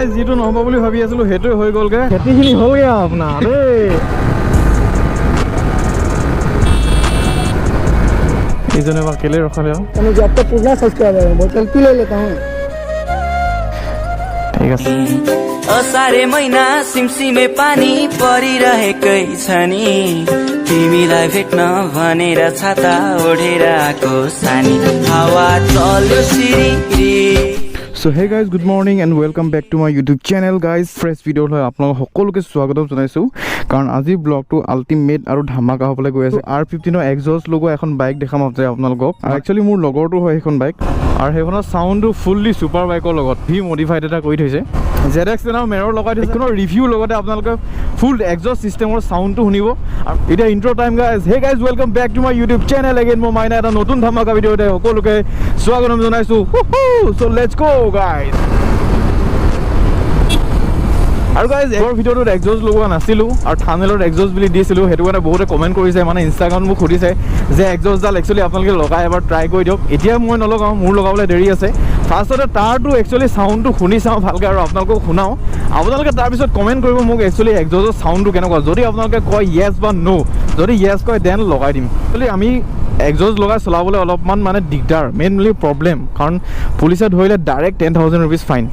Guys যেটো নহব বুলি ভাবি আছিলো হেটো হৈ গলগে খেতিখিনি হলগে আপোনাৰ इजने बार केले रखा ले मैं जब तक पूरा सब्सक्राइबर हूं बहुत सेल्फी ले लेता हूं ठीक है ओ सारे महिना सिमसिमे पानी परिरहेकै छ नि तिमीलाई भेट्न भनेर छाता ओढेर आको सानी हावा चल्यो सिरी So hey guys, good morning and welcome back to my YouTube channel guys. Fresh video লৈ আপোনাক সকলোকে স্বাগতম জনাইছো কাৰণ আজি ব্লগটো আল্টিমেট আৰু ধামাকা হ'বলৈ গৈ আছে R15 ৰ এক্সজস্ট লগো এখন বাইক দেখাম আপোনালোকক আৰু একচুয়ালি মোৰ লগৰটো হয় এখন বাইক আৰু হেখনৰ সাউন্ডটো ফুললি সুপাৰ বাইকৰ লগত ভি মডিফাইড এটা কৰি থৈছে ZX নাও মেৰৰ লগাই থৈছে কোনো ৰিভিউ লগতে আপোনালোকে ফুল এক্সজস্ট সিস্টেমৰ সাউন্ডটো শুনিব আৰু এটা intro time guys hey guys welcome back to my YouTube channel again মই মাইনা এটা নতুন ধামাকা ভিডিওতে সকলোকে স্বাগতম জনাইছো সো লেটস গো guys আৰু গাইজ এৰ ভিডিওটোত এক্সজস্ট লগোৱা নাছিলো আৰু থাম্বনেলত এক্সজস্ট বুলি দিছিলো হেতু কাৰণে বহুতে কমেন্ট কৰিছে মানে ইনষ্টাগ্ৰাম মোক সুধিছে যে এক্সজস্টডাল একচুয়ালি আপোনালোকে লগাই এবাৰ ট্ৰাই কৰি দিয়ক এতিয়া মই নলগাও মোৰ লগাবলৈ দেৰি আছে ফাৰ্ষ্টতে তাৰটো একচুয়ালি সাউন্ডটো শুনি চাওঁ ভালকৈ আৰু আপোনালোকক শুনাও আপোনালোকে তাৰ পিছত কমেন্ট কৰিব মোক একচুয়ালি এক্সজস্টৰ সাউন্ডটো কেনেকুৱা যদি আপোনালোকে কয় ইয়েস বা নো যদি ইয়েস কয় দেন লগাই দিম একচুয়ালি আমি এক্সজস্ট লগাই চলাবলৈ অলপমান মানে দিগদাৰ মেইনলি প্ৰবলেম কাৰণ পুলিচে ধৰিলে direct 10,000 rupees fine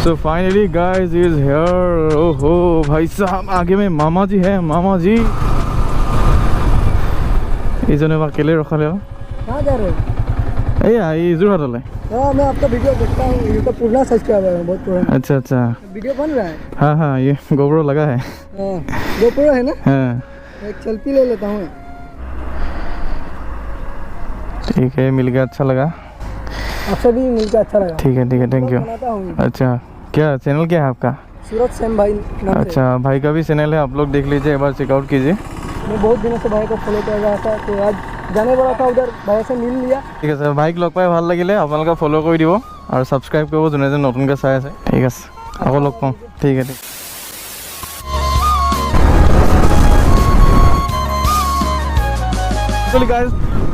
So finally guys is here oh ho bhai sahab आगे में मामा जी है मामा जी इजने बार केले रखा ले कहां जा रहे हो ए आई जोरहाट ले हां मैं आपका वीडियो देखता हूं ये तो पूरा सब्सक्राइबर है बहुत पुराना अच्छा अच्छा वीडियो बन रहा है हां ये गोबरो लगा है हां गोप्रो है ना हां एक सेल्फी ले लेता हूं ठीक है मिल गया अच्छा लगा आपसे भी मिलकर अच्छा लगा ठीक है थैंक यू अच्छा क्या चैनल क्या है आपका सूरज सैम भाई नाम से अच्छा भाई का भी चैनल है आप लोग देख लीजिए एक बार चेकआउट कीजिए मैं बहुत दिनों से भाई को फॉलो कर रहा था तो आज जाने वाला था उधर भाई से मिल लिया ঠিক আছে ভাইক লগ পাই ভাল লাগিলে আপোনালোকে ফলো কৰি দিব আৰু সাবস্ক্ৰাইব কৰিব যোনে যে নতুনকৈ চাই আছে ঠিক আছে আকৌ লগ পাম ঠিক আছে actually guys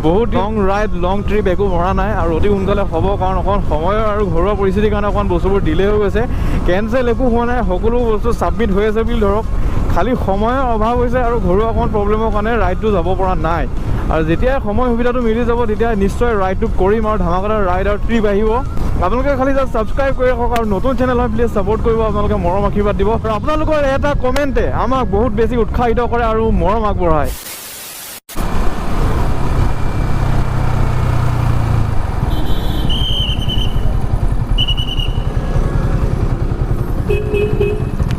বহুত লং ৰাইড লং ট্ৰিপ একো ভৰা নাই আৰু অতি সোনকালে হ'ব কাৰণ অকণ সময় আৰু ঘৰুৱা পৰিস্থিতিৰ কাৰণে অকণ বস্তুবোৰ ডিলে হৈ গৈছে কেনসেল একো হোৱা নাই সকলো বস্তু সাবমিট হৈ আছে বুলি ধৰক খালি সময়ৰ অভাৱ হৈছে আৰু ঘৰুৱা অকণ প্ৰব্লেমৰ কাৰণে ৰাইডটো যাব পৰা নাই আৰু যেতিয়া সময় সুবিধাটো মিলি যাব তেতিয়া নিশ্চয় ৰাইডটো কৰিম আৰু ধামাকাদাৰ ৰাইড আৰু ট্ৰিপ আহিব আপোনালোকে খালি জাষ্ট সাবস্ক্ৰাইব কৰি ৰাখক আৰু নতুন চেনেল হয় প্লিজ সাপোৰ্ট কৰিব আপোনালোকে মৰম আশীৰ্বাদ দিব আৰু আপোনালোকৰ এটা কমেণ্টে আমাক বহুত বেছি উৎসাহিত কৰে আৰু মৰম আগবঢ়ায়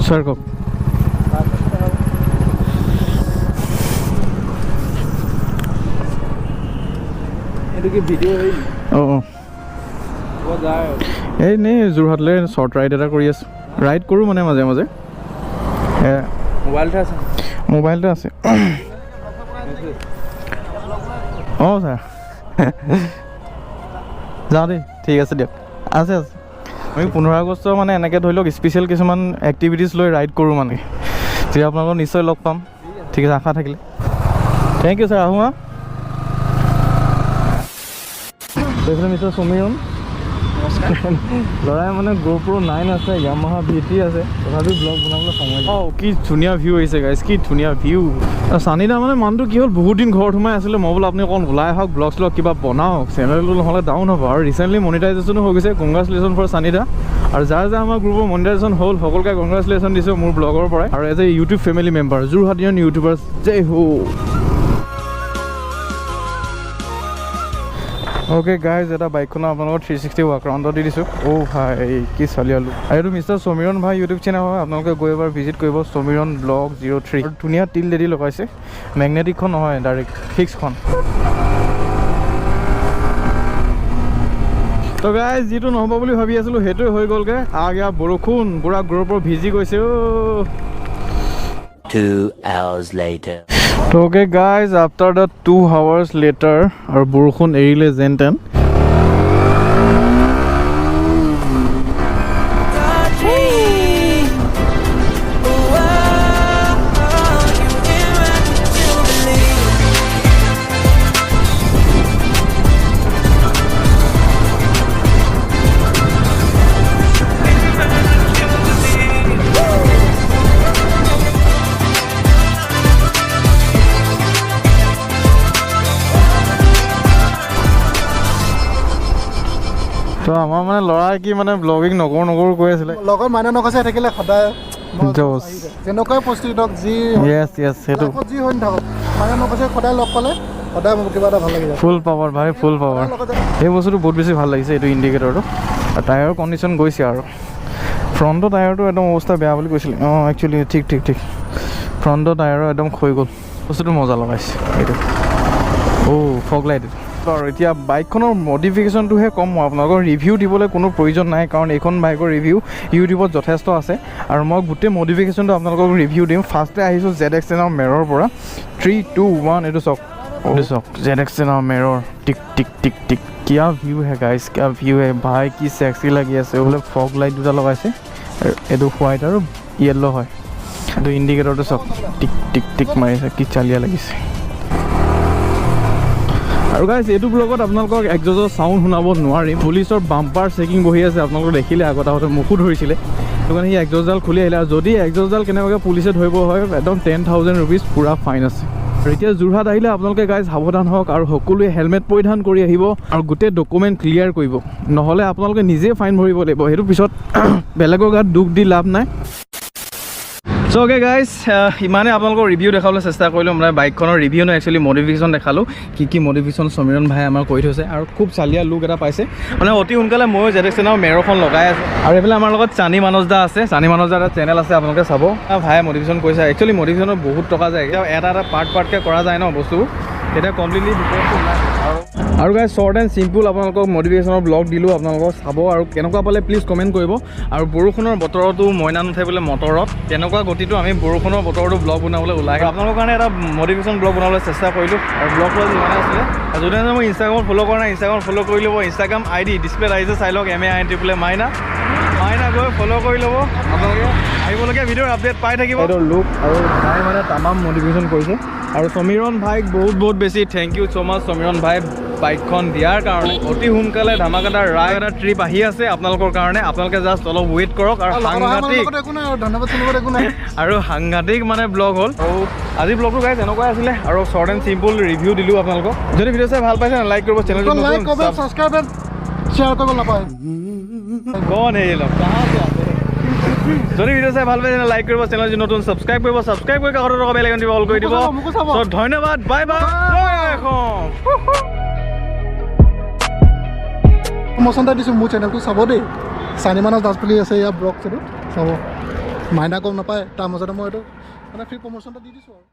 सर को वीडियो नहीं जोरहाट ले शॉर्ट राइड এটা কৰি আছো ৰাইড কৰো মানে মাজে মাজে মোবাইলটা আছে ও স্যার যা দে ঠিক আছে দিয়ক আছে আছে আমি 15 আগষ্ট মানে এনেকৈ ধৰি লওক স্পেশাল কিছুমান এক্টিভিটিজ লৈ ৰাইড কৰোঁ মানে তেতিয়া আপোনালোকক নিশ্চয় লগ পাম ঠিক আছে আশা থাকিলে থেংক ইউ ছাৰ আহোঁ এইফালে মিষ্টাৰ সমীৰণ ল'ৰাই মানে GoPro 9 আছে Yamaha VT আছে তথাপি ব্লগ বনাবলৈ সময় কি ধুনীয়া ভিউ আহিছে গাইজ কি ধুনীয়া ভিউ চানিদা মানে মানুহটো কি হ'ল বহুত দিন ঘৰত সোমাই আছিলে মই বোলো আপুনি অকণ ওলাই আহক ব্লগ শ্লগ কিবা বনাওক চেনেলটো নহ'লে ডাউন হ'ব আৰু ৰিচেণ্টলি মনিটাইজেশ্যনো হৈ গৈছে কংগ্ৰেচুলেশ্যন ফৰ চানিদা আৰু যাৰ আমাৰ গ্ৰুপৰ মনিটাইজেশ্যন হ'ল সকলোকে কংগ্ৰেচুলেশ্যন দিছোঁ মোৰ ব্লগৰ পৰাই আৰু as a YouTube family member Jorhat YouTubers জয় হো ओके गाइज এটা বাইকখনৰ আপোনালোকৰ 360 ৱাক ৰাউণ্ড দি দিছোঁ ভাই কি চালিয়ালো আৰু এইটো মিষ্টাৰ সমীৰণ ভাই ইউটিউব চেনেল হয় আপোনালোকে গৈ এবাৰ ভিজিট কৰিব সমীৰণ ব্লগ 03 ধুনীয়া টিল ৰেডি লগাইছে মেগনেটিকখন নহয় ডাইৰেক্ট ফিক্সখন তো গাইজ যেটো নহ'ব বুলি ভাবি আছিলোঁ সেইটোৱে হৈ গ'লগে আগিয়া বৰষুণ পুৰা গ্ৰুপৰ ভিজি গৈছে 2 hours later So okay guys, after the 2 hours later our বৰষুণ এৰিলে যেনতেন তো আমাৰ মানে ল'ৰা কি মানে ব্লগিং নকৰো কৈ আছিলে লগত মাইনা নকছে থাকিলে সদায় জোছ যেনেকুৱাই পৰিস্থিতি হওক যি সেইটো যি হৈ নাথাকক মাইনা নকছে সদায় লগ পালে সদায় মোক কিবা এটা ভাল লাগি যায় ফুল পাৱাৰ ভাই ফুল পাৱাৰ এই বস্তুটো বহুত বেছি ভাল লাগিছে এইটো ইণ্ডিকেটৰটো আৰু টায়াৰৰ কণ্ডিশ্যন গৈছে আৰু ফ্ৰণ্টৰ টায়াৰটো একদম অৱস্থা বেয়া বুলি কৈছিলে একচুৱেলি ঠিক ফ্ৰণ্টৰ টায়াৰো একদম খৈ গ'ল বস্তুটো মজা লগাইছে এইটো ফগ লাইট আৰু এতিয়া বাইকখনৰ মডিফিকেশ্যনটোহে কম মই আপোনালোকৰ ৰিভিউ দিবলৈ কোনো প্ৰয়োজন নাই কাৰণ এইখন বাইকৰ ৰিভিউ ইউটিউবত যথেষ্ট আছে আৰু মই গোটেই মডিফিকেশ্যনটো আপোনালোকক ৰিভিউ দিম ফাৰ্ষ্টে আহিছোঁ ZX10 মেৰৰ পৰা 3, 2, 1 এইটো চাওক ZX10 মেৰৰ টিক क्या व्यू है गाइस क्या व्यू है भाई की सेक्सी लगी আছে বোলে ফগ লাইট দুটা লগাইছে এইটো হোৱাইট আৰু ইয়েলো হয় এইটো ইণ্ডিকেটৰটো চাওক টিক মাৰিছে কি চালিয়া লাগিছে আৰু গাইজ এইটো ব্লগত আপোনালোকক একজজৰ চাউণ্ড শুনাব নোৱাৰিম পুলিচৰ বাম্পাৰ চেকিং বহি আছে আপোনালোকে দেখিলে আগত আহোঁতে মুখো ধৰিছিলে সেইটো কাৰণে সি একজজডাল খুলি আহিলে আৰু যদি একজজডাল কেনেবাকৈ পুলিচে ধৰিব হয় একদম 10,000 ৰুপিজ পূৰা ফাইন আছে আৰু এতিয়া যোৰহাট আহিলে আপোনালোকে গাইজ সাৱধান হওক আৰু সকলোৱে হেলমেট পৰিধান কৰি আহিব আৰু গোটেই ডকুমেণ্ট ক্লিয়াৰ কৰিব নহ'লে আপোনালোকে নিজে ফাইন ভৰিব লাগিব সেইটো পিছত বেলেগৰ গাত দুখ দি লাভ নাই সো ওকে গাইজ ইমানে আপোনালোকৰ ৰিভিউ দেখাবলৈ চেষ্টা কৰিলোঁ মানে বাইকখনৰ ৰিভিউ নহয় একচুৱেলি মডিফিকেশ্যন দেখালোঁ কি মডিফিকেশ্যন সমীৰণ ভাই আমাৰ কৰি থৈছে আৰু খুব চালিয়া লুক এটা পাইছে মানে অতি সোনকালে ময়ো ZX10 মেৰখন লগাই আছোঁ আৰু এইফালে আমাৰ লগত চানি মানজদা আছে চানি মানজদা এটা চেনেল আছে আপোনালোকে চাব ভাই মডিফিকেশ্যন কৰিছে একচুৱেলি মডিফিকেশ্যনত বহুত টকা যায় এটা পাৰ্টকৈ কৰা যায় ন বস্তুবোৰ এতিয়া কমপ্লিটলি ডিটেইলছটো ওলাই আৰু গাইজ শ্বৰ্ট এণ্ড চিম্পুল আপোনালোকক মডিফিকেশ্যনৰ ব্লগ দিলোঁ আপোনালোকক চাব আৰু কেনেকুৱা পালে প্লিজ কমেণ্ট কৰিব আৰু বৰষুণৰ বতৰতো মইনা নুঠাই বোলে মটৰত তেনেকুৱা গতিটো আমি বৰষুণৰ বতৰতো ব্লগ বনাবলৈ ওলাই আপোনালোকৰ কাৰণে এটা মডিফিকেশ্যন ব্লগ বনাবলৈ চেষ্টা কৰিলোঁ আৰু ব্লগটো যিমানে আছিলে আৰু যদি মই ইনষ্টাগ্ৰামত ফ'ল' কৰা নাই ইনষ্টাগ্ৰামত ফ'ল' কৰি ল'ব ইনষ্টাগ্ৰাম ID ডিছপ্লেত আহিছে চাই লওক MAINT মাইনা গৈ ফ'ল' কৰি ল'ব আপোনালোকে আহিবলগীয়া ভিডিঅ'ৰ আপডেট পাই থাকিব এইটো লুক আৰু ভাই মানে তামাম মডিফিকেশ্যন কৰিছে আৰু সমীৰণ ভাইক বহুত বেছি থেংক ইউ ছ' মাছ সমীৰণ ভাই বাইকখন দিয়াৰ কাৰণে অতি সোনকালে ধামাকাদাৰ ৰাইড এটা ট্ৰিপ আহি আছে আপোনালোকৰ কাৰণে আপোনালোকে জাষ্ট অলপ ৱেইট কৰক আৰু সাংঘাতিক মানে ব্লগ হ'ল আৰু আজি ব্লগটো গাইজ এনেকুৱাই আছিলে আৰু শ্বৰ্ট এণ্ড চিম্পুল ৰিভিউ দিলোঁ আপোনালোকক যদি ভিডিঅ' চাই ভাল পাইছে লাইক কৰিব চেনেলটো যদি ভিডিঅ' চাই ভাল পাইছে লাইক কৰিব চেনেলটো নতুন ছাবস্ক্ৰাইব কৰি কাষতে থকা বেল আইকনটো অল কৰি দিব ধন্যবাদ বাই প্ৰমোশ্যন এটা দিছোঁ মোৰ চেনেলটো চাব দেই চানি মানস দাস বুলি আছে ইয়াৰ ব্লগ চাব মাইনা গম নাপায় তাৰ মাজতে মই এইটো মানে ফ্ৰী প্ৰমোশ্যন এটা দি দিছোঁ আৰু